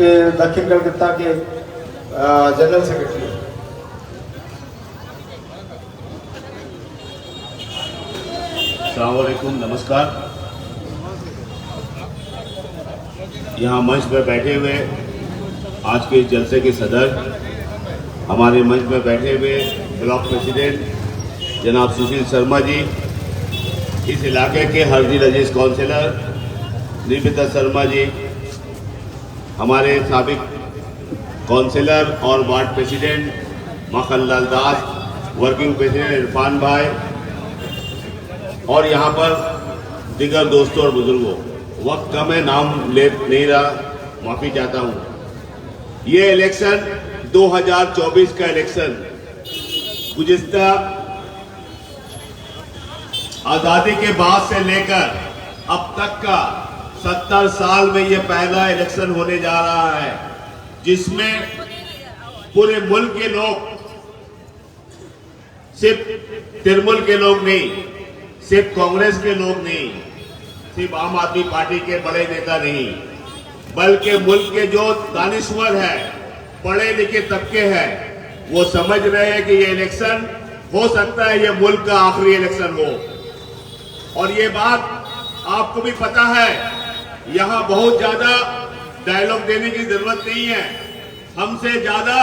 के दक्षिण कलकत्ता के जनरल सेक्रेटरी। अस्सलाम वालेकुम, नमस्कार। यहाँ मंच पर बैठे हुए आज के जलसे के सदर, हमारे मंच में बैठे हुए ब्लॉक प्रेसिडेंट जनाब सुशील शर्मा जी, इस इलाके के हरदिल अजीज काउंसिलर निर्मिता शर्मा जी, हमारे साबिक काउंसिलर और वार्ड प्रेसिडेंट मखनलाल दास, वर्किंग प्रेसिडेंट इरफान भाई, और यहाँ पर दिगर दोस्तों और बुजुर्गों, वक्त कम है, नाम ले नहीं रहा, माफी चाहता हूँ। ये इलेक्शन 2024 का इलेक्शन गुज़िश्ता आजादी के बाद से लेकर अब तक का 70 साल में ये पहला इलेक्शन होने जा रहा है, जिसमें पूरे मुल्क के लोग, सिर्फ तृणमूल के लोग नहीं, सिर्फ कांग्रेस के लोग नहीं, सिर्फ आम आदमी पार्टी के बड़े नेता नहीं, बल्कि मुल्क के जो दानिश्वर है, पढ़े लिखे तबके हैं, वो समझ रहे हैं कि ये इलेक्शन हो सकता है ये मुल्क का आखिरी इलेक्शन हो। और ये बात आपको भी पता है, यहाँ बहुत ज्यादा डायलॉग देने की जरूरत नहीं है। हमसे ज्यादा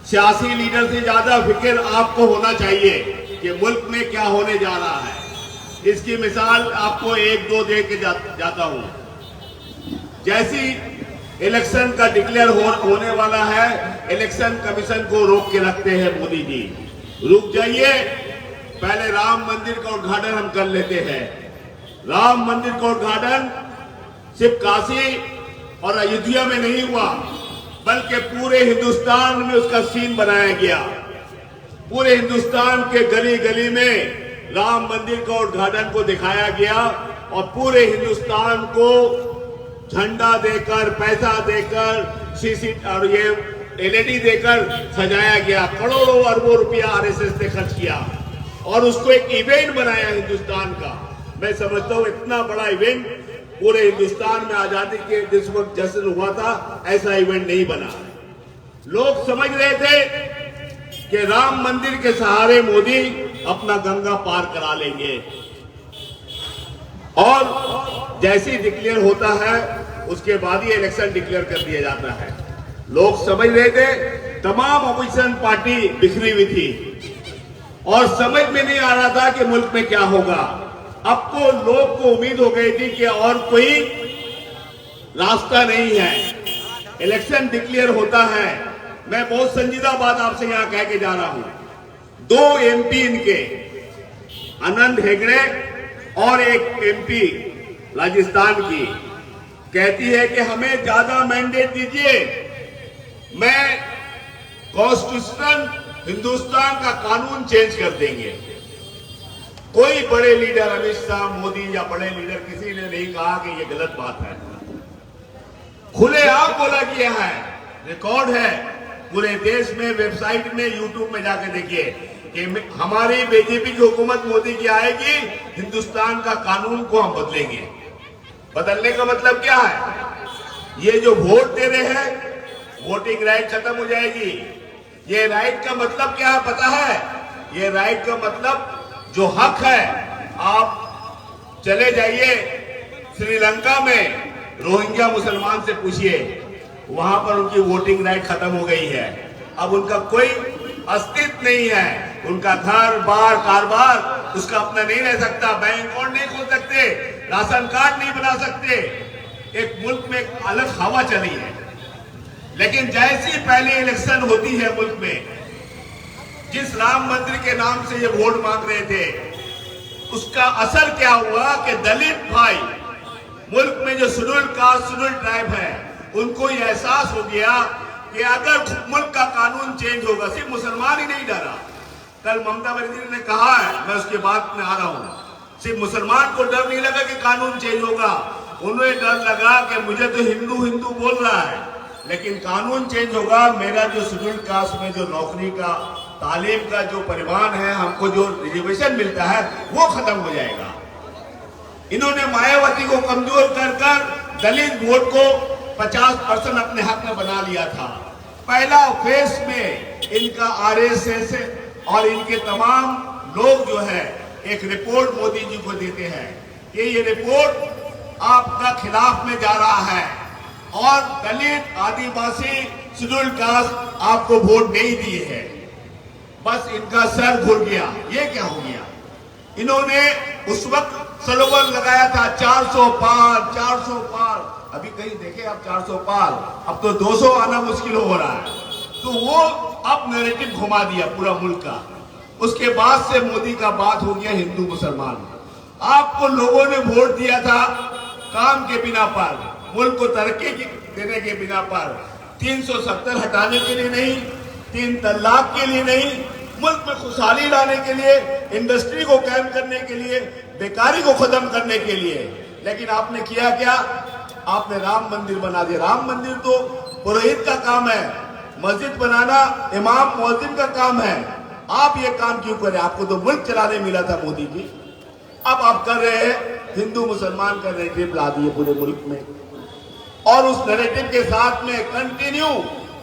सियासी लीडर से ज्यादा फिक्र आपको होना चाहिए कि मुल्क में क्या होने जा रहा है। इसकी मिसाल आपको एक दो दे के जाता हूं। जैसी इलेक्शन का डिक्लेयर होने वाला है, इलेक्शन कमीशन को रोक के रखते हैं मोदी जी। रुक जाइए, पहले राम मंदिर का उद्घाटन हम कर लेते हैं। राम मंदिर का उद्घाटन सिर्फ काशी और अयोध्या में नहीं हुआ, बल्कि पूरे हिंदुस्तान में उसका सीन बनाया गया। पूरे हिंदुस्तान के गली गली में राम मंदिर का उद्घाटन को दिखाया गया और पूरे हिंदुस्तान को झंडा देकर, पैसा देकर, सीसी और ये एलईडी देकर सजाया गया। करोड़ों अरबों रुपया आरएसएस ने खर्च किया और उसको एक इवेंट बनाया हिंदुस्तान का। मैं समझता हूँ इतना बड़ा इवेंट पूरे हिंदुस्तान में आजादी के जिस वक्त जश्न हुआ था, ऐसा इवेंट नहीं बना। लोग समझ रहे थे कि राम मंदिर के सहारे मोदी अपना गंगा पार करा लेंगे, और जैसे ही डिक्लेयर होता है उसके बाद ही इलेक्शन डिक्लेयर कर दिया जाता है। लोग समझ रहे थे, तमाम अपोजिशन पार्टी बिखरी हुई थी और समझ में नहीं आ रहा था कि मुल्क में क्या होगा। अब तो लोग को उम्मीद हो गई थी कि और कोई रास्ता नहीं है, इलेक्शन डिक्लेयर होता है। मैं बहुत संजीदा बात आपसे यहां कह के जा रहा हूं। 2 एमपी इनके, आनंद हेगड़े और एक एमपी राजस्थान की, कहती है कि हमें ज्यादा मैंडेट दीजिए, मैं कॉन्स्टिट्यूशन हिंदुस्तान का कानून चेंज कर देंगे। कोई बड़े लीडर अमित शाह, मोदी या बड़े लीडर किसी ने नहीं कहा कि ये गलत बात है। खुलेआम बोला गया है, रिकॉर्ड है पूरे देश में, वेबसाइट में, यूट्यूब में जाकर देखिए कि हमारी बीजेपी की हुकूमत मोदी की आएगी, हिंदुस्तान का कानून को हम बदलेंगे। बदलने का मतलब क्या है? ये जो वोट दे रहे हैं, वोटिंग राइट खत्म हो जाएगी। ये राइट का मतलब क्या है पता है? ये राइट का मतलब जो हक है, आप चले जाइए श्रीलंका में, रोहिंग्या मुसलमान से पूछिए, वहां पर उनकी वोटिंग राइट खत्म हो गई है। अब उनका कोई अस्तित्व नहीं है, उनका घर बार कारोबार उसका अपना नहीं रह सकता, बैंक अकाउंट नहीं खोल सकते, राशन कार्ड नहीं बना सकते। एक मुल्क में एक अलग हवा चली है। लेकिन जैसी पहले इलेक्शन होती है मुल्क में, जिस राम मंदिर के नाम से ये वोट मांग रहे थे, उसका असर क्या हुआ कि दलित भाई, मुल्क में जो शेड्यूल्ड कास्ट, शेड्यूल्ड ट्राइब है, उनको ये एहसास हो गया कि अगर मुल्क का कानून चेंज होगा, सिर्फ मुसलमान ही नहीं डरा। कल ममता बनर्जी ने कहा है, मैं उसके बाद में आ रहा हूं, सिर्फ मुसलमान को डर नहीं लगा कि कानून चेंज होगा, उन्हें डर लगा कि मुझे तो हिंदू हिंदू बोल रहा है, लेकिन कानून चेंज होगा, मेरा जो शेड्यूल्ड कास्ट में जो नौकरी का, तालीम का जो परिमाण है, हमको जो रिजर्वेशन मिलता है, वो खत्म हो जाएगा। इन्होंने मायावती को कमजोर कर कर दलित वोट को 50% अपने हक में बना लिया था। पहला फेस में इनका आरएसएस और इनके तमाम लोग जो है एक रिपोर्ट मोदी जी को देते हैं कि ये रिपोर्ट आपका खिलाफ में जा रहा है और दलित, आदिवासी, शेड्यूल कास्ट आपको वोट नहीं दिए हैं। बस इनका सर घुल गया। ये क्या हो गया? इन्होंने उस वक्त स्लोगन लगाया था 400 पार, 400 पार। अभी कहीं देखे आप 400 पार? अब तो 200 आना मुश्किल हो रहा है। तो वो अब नैरेटिव घुमा दिया पूरा मुल्क का। उसके बाद से मोदी का बात हो गया हिंदू मुसलमान। आपको लोगों ने वोट दिया था काम के बिना पर, मुल्क को तरक्की देने के बिना पर, 370 हटाने के लिए नहीं, 3 तलाक के लिए नहीं, मुल्क में खुशहाली लाने के लिए, इंडस्ट्री को कायम करने के लिए, बेकारी को खत्म करने के लिए। लेकिन आपने किया क्या? आपने राम मंदिर बना दिया। राम मंदिर तो पुरोहित का काम है, मस्जिद बनाना इमाम मुअज्जिन का काम है। आप ये काम क्यों करें? आपको तो मुल्क चलाने मिला था मोदी जी। अब आप कर रहे हैं हिंदू मुसलमान का नैरेटिव ला दिए पूरे मुल्क में, और उस नैरेटिव के साथ में कंटिन्यू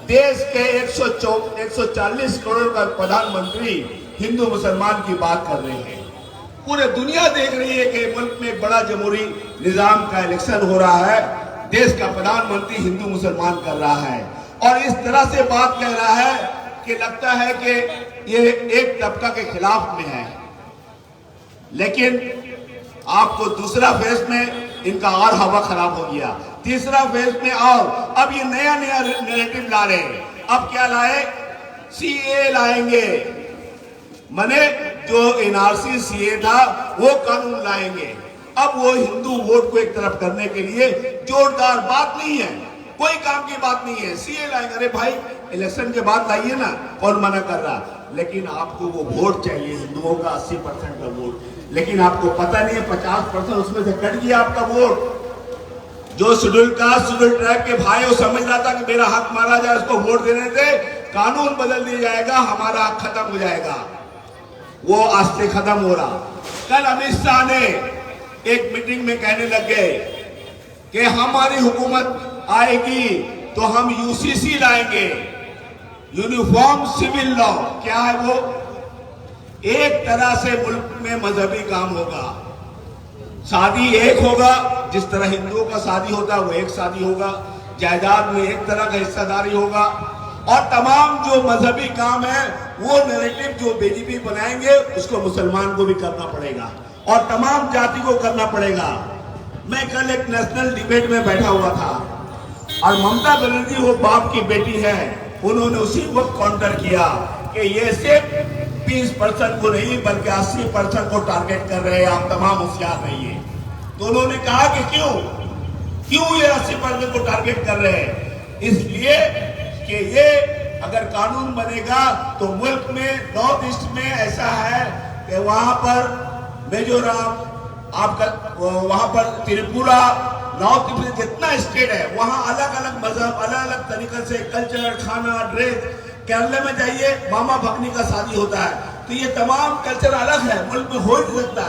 देश के 140 करोड़ का प्रधानमंत्री हिंदू मुसलमान की बात कर रहे हैं। पूरे दुनिया देख रही है कि मुल्क में एक बड़ा जमहूरी निजाम का इलेक्शन हो रहा है, देश का प्रधानमंत्री हिंदू मुसलमान कर रहा है और इस तरह से बात कह रहा है कि लगता है कि ये एक तबका के खिलाफ में है। लेकिन आपको दूसरा फेज में इनका और हवा खराब हो गया, तीसरा फेज में और अब ये नया नैरेटिव ला रहे हैं। अब क्या लाए? सीए लाएंगे, माने जो एनआरसी सीए था वो कानून लाएंगे। अब वो हिंदू वोट को एक तरफ करने के लिए जोरदार बात नहीं है, कोई काम की बात नहीं है। सीए लाएंगे, अरे भाई इलेक्शन के बाद लाइए ना, कौन मना कर रहा? लेकिन आपको वो वोट चाहिए हिंदुओं का 80% का वोट। लेकिन आपको पता नहीं है 50% उसमें से कट गया आपका वोट। जो शेड्यूल कास्ट, शेड्यूल ट्राइब के भाई वो समझ रहा था कि मेरा हक मारा जाए, उसको वोट देने से कानून बदल दिया जाएगा, हमारा हक खत्म हो जाएगा। वो आज से खत्म हो रहा। कल अमित शाह ने एक मीटिंग में कहने लग गए कि हमारी हुकूमत आएगी तो हम यूसीसी लाएंगे, यूनिफॉर्म सिविल लॉ। क्या है वो? एक तरह से मुल्क में मजहबी काम होगा, शादी एक होगा, जिस तरह हिंदुओं का शादी होता है वो एक शादी होगा, जायदाद में एक तरह का हिस्सेदारी होगा, और तमाम जो मजहबी काम है वो नैरेटिव जो बीजेपी बनाएंगे उसको मुसलमान को भी करना पड़ेगा और तमाम जाति को करना पड़ेगा। मैं कल एक नेशनल डिबेट में बैठा हुआ था और ममता बनर्जी वो बाप की बेटी है, उन्होंने उसी वक्त काउंटर किया कि ये सिर्फ 20% को नहीं बल्कि 80% को टारगेट कर रहे हैं, आप तमाम होशियार रहिए। तो उन्होंने कहा कि क्यों ये 80% को टारगेट कर रहे हैं? इसलिए कि ये अगर कानून बनेगा तो मुल्क में नॉर्थ ईस्ट में ऐसा है कि वहां पर मिजोरम, आपका वहां पर त्रिपुरा, नॉर्थ ईस्ट में जितना स्टेट है वहां अलग अलग मजहब, अलग अलग तरीके से कल्चर, खाना, ड्रेस। केरला में जाइए मामा भगनी का शादी होता है, तो ये तमाम कल्चर अलग है, मुल्क में हो नहीं सकता।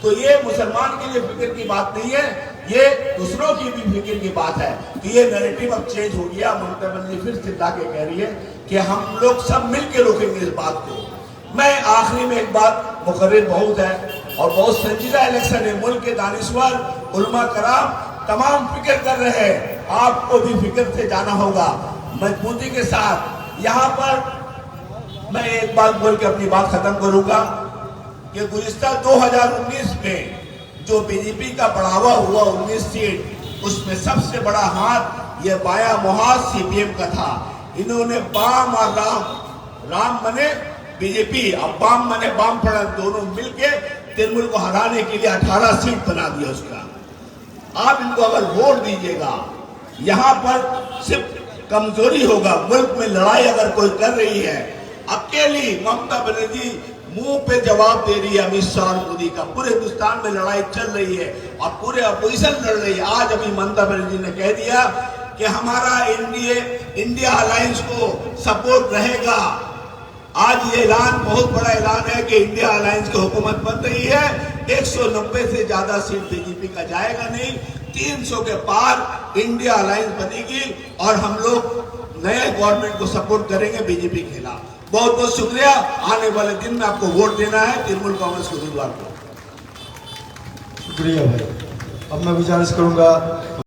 तो ये मुसलमान के लिए फिक्र की बात नहीं है, ये दूसरों की भी फिक्र की बात है। तो ये नैरेटिव अब चेंज हो गया। ममता बनर्जी फिर से लाके कह रही है कि हम लोग सब मिलकर रोकेंगे इस बात को। मैं आखिरी में एक बात, मुकर्रर बहुत है और बहुत संजीदा इलेक्शन है, मुल्क के दानिश्वर, उलमा कराम तमाम फिक्र कर रहे हैं, आपको भी फिक्र से जाना होगा मजबूती के साथ। यहाँ पर मैं एक बात बोल के अपनी बात खत्म करूंगा कि गुज़िश्ता 2019 में जो बीजेपी का बढ़ावा हुआ 19 सीट, उसमें सबसे बड़ा हाथ ये बाया मुहाज सीपीएम का था। इन्होंने बाम और राम मने बीजेपी और बाम मने बाम पड़ा, दोनों मिलके तृणमूल को हराने के लिए 18 सीट बना दिया उसका। आप इनको अगर वोट दीजिएगा, यहाँ पर सिर्फ कमजोरी होगा। मुल्क में लड़ाई अगर कोई कर रही है, अकेली ममता बनर्जी मुंह पे जवाब दे रही है अमित शाह और मोदी का। पूरे हिंदुस्तान में लड़ाई चल रही है और पूरे अपोजिशन लड़ रही है। आज अभी ममता बनर्जी ने कह दिया कि हमारा इंडिया अलायंस को सपोर्ट रहेगा। आज ये ऐलान, बहुत बड़ा ऐलान है कि इंडिया अलायंस की हुकूमत बन रही है। 190 से ज्यादा सीट बीजेपी का जाएगा नहीं, 300 के पार इंडिया अलायंस बनेगी और हम लोग नए गवर्नमेंट को सपोर्ट करेंगे बीजेपी के खिलाफ। बहुत बहुत शुक्रिया। आने वाले दिन में आपको वोट देना है तृणमूल कांग्रेस के उम्मीदवार को। शुक्रिया भाई। अब मैं गुजारिश करूंगा